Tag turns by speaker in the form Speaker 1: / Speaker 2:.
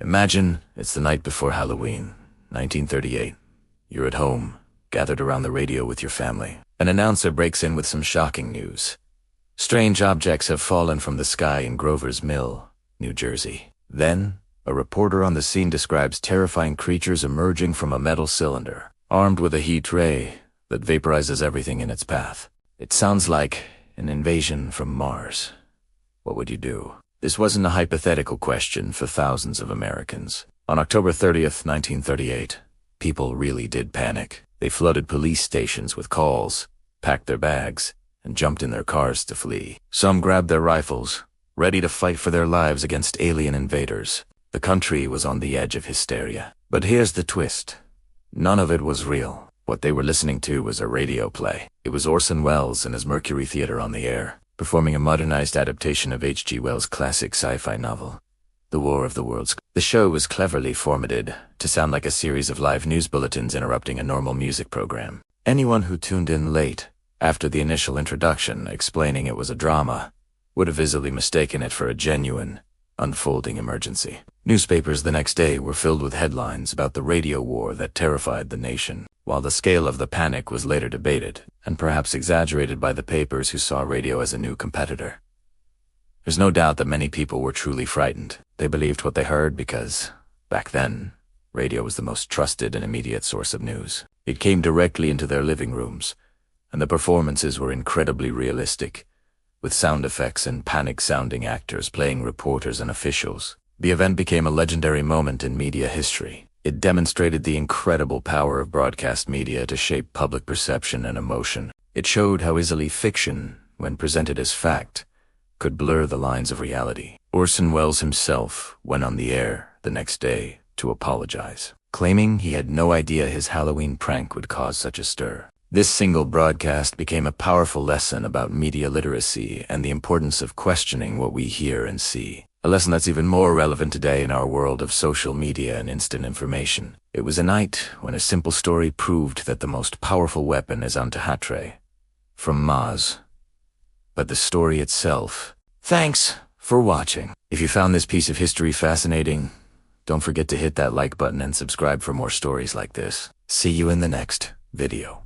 Speaker 1: Imagine it's the night before Halloween, 1938. You're at home, gathered around the radio with your family. An announcer breaks in with some shocking news. Strange objects have fallen from the sky in Grover's Mill, New Jersey. Then, a reporter on the scene describes terrifying creatures emerging from a metal cylinder, armed with a heat ray that vaporizes everything in its path. It sounds like an invasion from Mars. What would you do? This wasn't a hypothetical question for thousands of Americans. On October 30th, 1938, people really did panic. They flooded police stations with calls, packed their bags, and jumped in their cars to flee. Some grabbed their rifles, ready to fight for their lives against alien invaders. The country was on the edge of hysteria. But here's the twist. None of it was real. What they were listening to was a radio play. It was Orson Welles and his Mercury Theater on the air, performing a modernized adaptation of H.G. Wells' classic sci-fi novel, The War of the Worlds. The show was cleverly formatted to sound like a series of live news bulletins interrupting a normal music program. Anyone who tuned in late, after the initial introduction explaining it was a drama, would have easily mistaken it for a genuine, unfolding emergency. Newspapers the next day were filled with headlines about the radio war that terrified the nation, while the scale of the panic was later debated, and perhaps exaggerated by the papers who saw radio as a new competitor. There's no doubt that many people were truly frightened. They believed what they heard because, back then, radio was the most trusted and immediate source of news. It came directly into their living rooms, and the performances were incredibly realistic, with sound effects and panic-sounding actors playing reporters and officials. The event became a legendary moment in media history. It demonstrated the incredible power of broadcast media to shape public perception and emotion. It showed how easily fiction, when presented as fact, could blur the lines of reality. Orson Welles himself went on the air the next day to apologize, claiming he had no idea his Halloween prank would cause such a stir. This single broadcast became a powerful lesson about media literacy and the importance of questioning what we hear and see. A lesson that's even more relevant today in our world of social media and instant information. It was a night when a simple story proved that the most powerful weapon is Antahatre, from Maz. But the story itself. Thanks for watching. If you found this piece of history fascinating, don't forget to hit that like button and subscribe for more stories like this. See you in the next video.